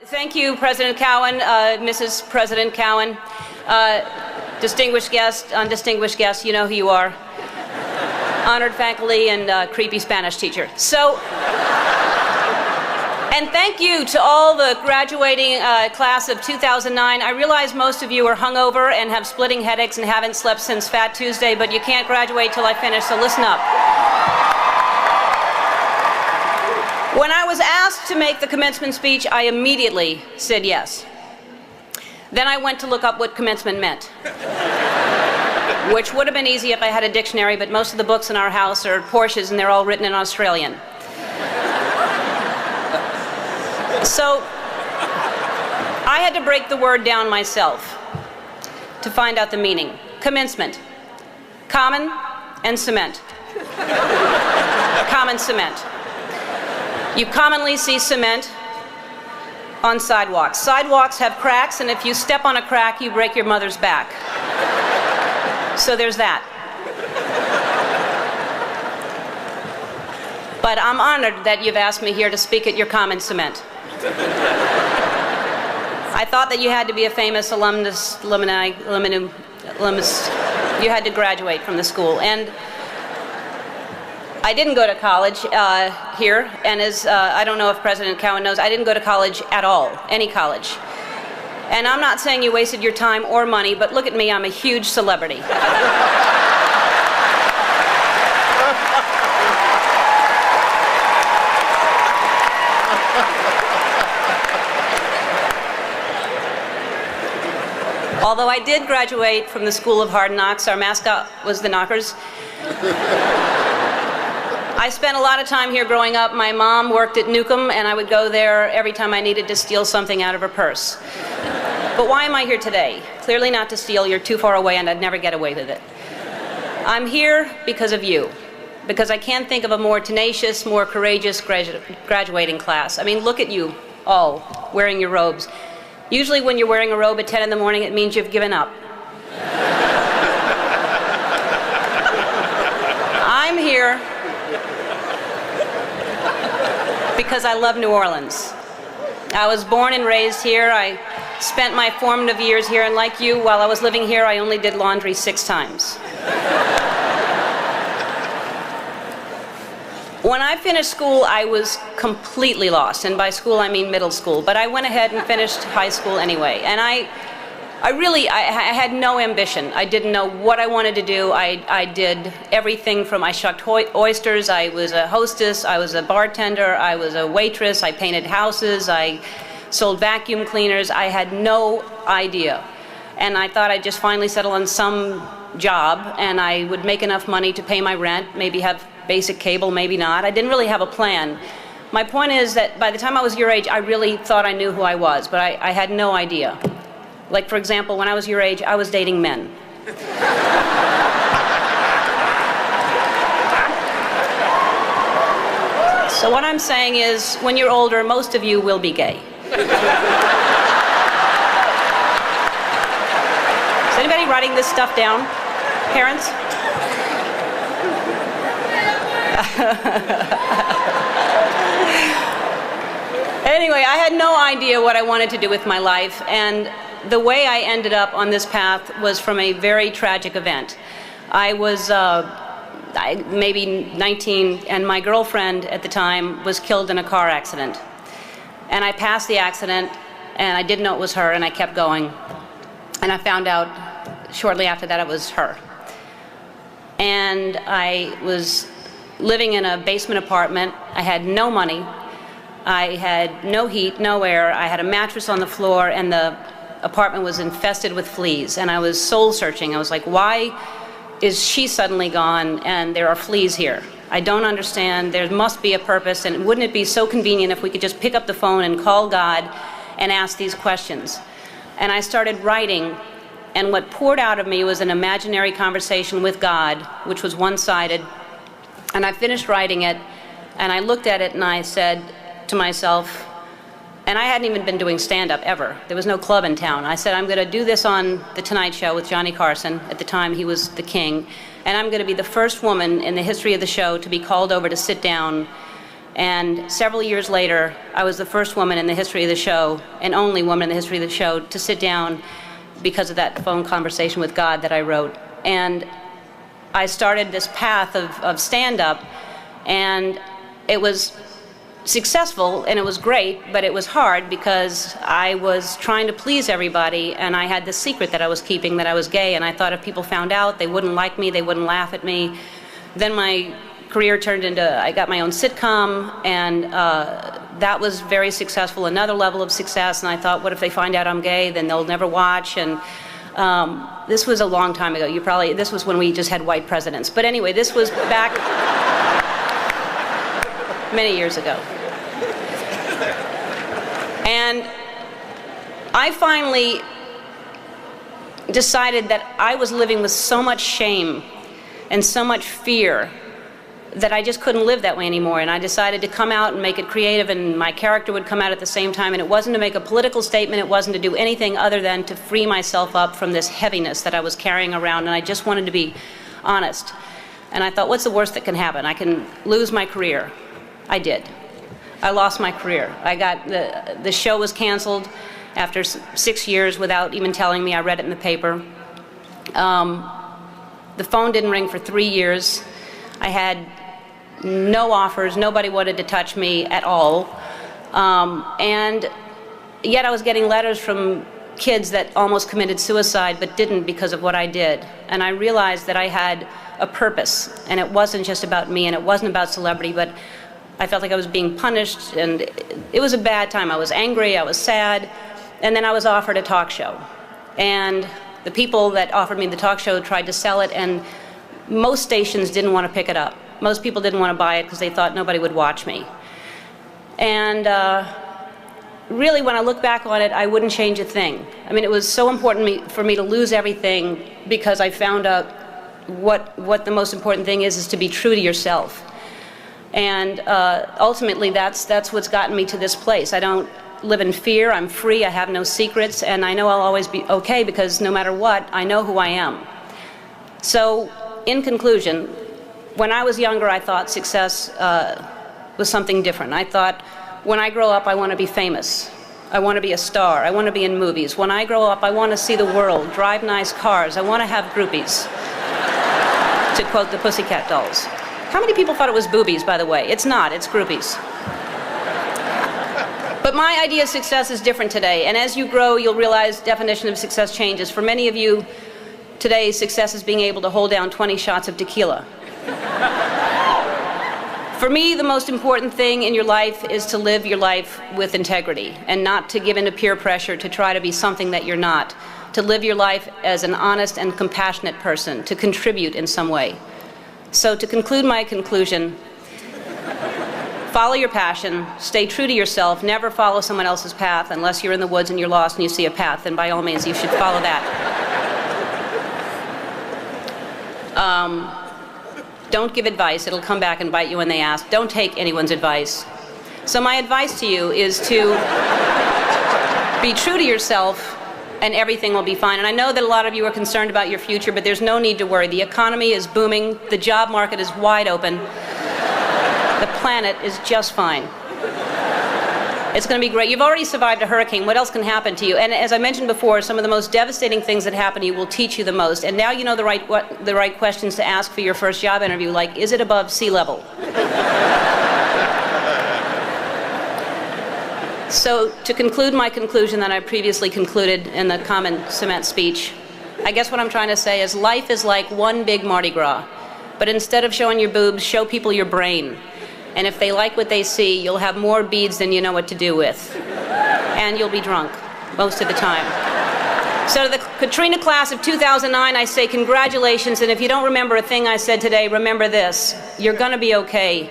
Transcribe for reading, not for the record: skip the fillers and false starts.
Thank you, President Cowen, Mrs. President Cowen, distinguished guest, undistinguished guest, you know who you are, honored faculty and creepy Spanish teacher. So, and thank you to all the graduating class of 2009. I realize most of you are hungover and have splitting headaches and haven't slept since Fat Tuesday, but you can't graduate till I finish, so listen up. When I was asked to make the commencement speech, I immediately said yes. Then I went to look up what commencement meant, which would have been easy if I had a dictionary, but most of the books in our house are Porsches and they're all written in Australian. So I had to break the word down myself to find out the meaning. Commencement, common and cement. Common cement. You commonly see cement on sidewalks. Sidewalks have cracks, and if you step on a crack, you break your mother's back. So there's that. But I'm honored that you've asked me here to speak at your common cement. I thought that you had to be a famous alumnus. You had to graduate from the school. And I didn't go to college here, and as I don't know if President Cowen knows, I didn't go to college at all, any college. And I'm not saying you wasted your time or money, but look at me, I'm a huge celebrity. Although I did graduate from the School of Hard Knocks, our mascot was the Knockers. I spent a lot of time here growing up. My mom worked at Newcomb, and I would go there every time I needed to steal something out of her purse. But why am I here today? Clearly not to steal. You're too far away, and I'd never get away with it. I'm here because of you, because I can't think of a more tenacious, more courageous graduating class. I mean, look at you all wearing your robes. Usually when you're wearing a robe at 10 in the morning, it means you've given up. I'm here because I love New Orleans. I was born and raised here. I spent my formative years here, and like you, while I was living here, I only did laundry 6 times. When I finished school, I was completely lost, and by school I mean middle school, but I went ahead and finished high school anyway, and I had no ambition. I didn't know what I wanted to do. I did everything from I shucked oysters, I was a hostess, I was a bartender, I was a waitress, I painted houses, I sold vacuum cleaners. I had no idea. And I thought I'd just finally settle on some job and I would make enough money to pay my rent, maybe have basic cable, maybe not. I didn't really have a plan. My point is that by the time I was your age, I really thought I knew who I was, but I had no idea. Like, for example, when I was your age, I was dating men. So what I'm saying is, when you're older, most of you will be gay. Is anybody writing this stuff down? Parents? Anyway, I had no idea what I wanted to do with my life, and the way I ended up on this path was from a very tragic event. I was maybe 19, and my girlfriend at the time was killed in a car accident. And I passed the accident, and I didn't know it was her, and I kept going. And I found out shortly after that it was her. And I was living in a basement apartment. I had no money. I had no heat, no air. I had a mattress on the floor, and the apartment was infested with fleas. And I was soul searching. I was like, why is she suddenly gone and there are fleas here? I don't understand. There must be a purpose, and wouldn't it be so convenient if we could just pick up the phone and call God and ask these questions? And I started writing, and what poured out of me was an imaginary conversation with God, which was one-sided. And I finished writing it, and I looked at it and I said to myself, and I hadn't even been doing stand-up ever. There was no club in town. I said, I'm going to do this on The Tonight Show with Johnny Carson. At the time, he was the king. And I'm going to be the first woman in the history of the show to be called over to sit down And several years later, I was the first woman in the history of the show, and only woman in the history of the show, to sit down because of that phone conversation with God that I wrote. And I started this path of stand-up, and it was successful and it was great, but it was hard because I was trying to please everybody, and I had this secret that I was keeping, that I was gay, and I thought if people found out, they wouldn't like me, they wouldn't laugh at me. Then my career turned into, I got my own sitcom, and that was very successful, another level of success, and I thought, what if they find out I'm gay, then they'll never watch. And this was a long time ago. This was when we just had white presidents. But anyway, this was back many years ago. And I finally decided that I was living with so much shame and so much fear that I just couldn't live that way anymore. And I decided to come out and make it creative, and my character would come out at the same time. And it wasn't to make a political statement, it wasn't to do anything other than to free myself up from this heaviness that I was carrying around, and I just wanted to be honest. And I thought, what's the worst that can happen? I can lose my career. I did. I lost my career. The show was canceled after 6 years without even telling me. I read it in the paper. The phone didn't ring for 3 years. I had no offers. Nobody wanted to touch me at all. And yet I was getting letters from kids that almost committed suicide but didn't because of what I did. And I realized that I had a purpose, and it wasn't just about me, and it wasn't about celebrity, but I felt like I was being punished, and it was a bad time. I was angry, I was sad, and then I was offered a talk show. And the people that offered me the talk show tried to sell it, and most stations didn't want to pick it up. Most people didn't want to buy it because they thought nobody would watch me. And really, when I look back on it, I wouldn't change a thing. I mean, it was so important for me to lose everything because I found out what the most important thing is to be true to yourself. And ultimately, that's what's gotten me to this place. I don't live in fear. I'm free. I have no secrets. And I know I'll always be okay because no matter what, I know who I am. So, in conclusion, when I was younger, I thought success was something different. I thought, when I grow up, I want to be famous. I want to be a star. I want to be in movies. When I grow up, I want to see the world, drive nice cars. I want to have groupies, to quote the Pussycat Dolls. How many people thought it was boobies, by the way? It's not, it's groupies. But my idea of success is different today, and as you grow, you'll realize definition of success changes. For many of you, today, success is being able to hold down 20 shots of tequila. For me, the most important thing in your life is to live your life with integrity and not to give in to peer pressure to try to be something that you're not. To live your life as an honest and compassionate person, to contribute in some way. So to conclude my conclusion, follow your passion, stay true to yourself, never follow someone else's path unless you're in the woods and you're lost and you see a path, then by all means you should follow that. Don't give advice, it'll come back and bite you when they ask. Don't take anyone's advice. So my advice to you is to be true to yourself, and everything will be fine. And I know that a lot of you are concerned about your future, but there's no need to worry. The economy is booming, the job market is wide open, the planet is just fine. It's going to be great. You've already survived a hurricane. What else can happen to you? And as I mentioned before, some of the most devastating things that happen to you will teach you the most. And now you know the right questions to ask for your first job interview, like, is it above sea level? So to conclude my conclusion that I previously concluded in the Commencement speech, I guess what I'm trying to say is life is like one big Mardi Gras. But instead of showing your boobs, show people your brain. And if they like what they see, you'll have more beads than you know what to do with. And you'll be drunk most of the time. So to the Katrina Class of 2009, I say congratulations. And if you don't remember a thing I said today, remember this. You're going to be okay.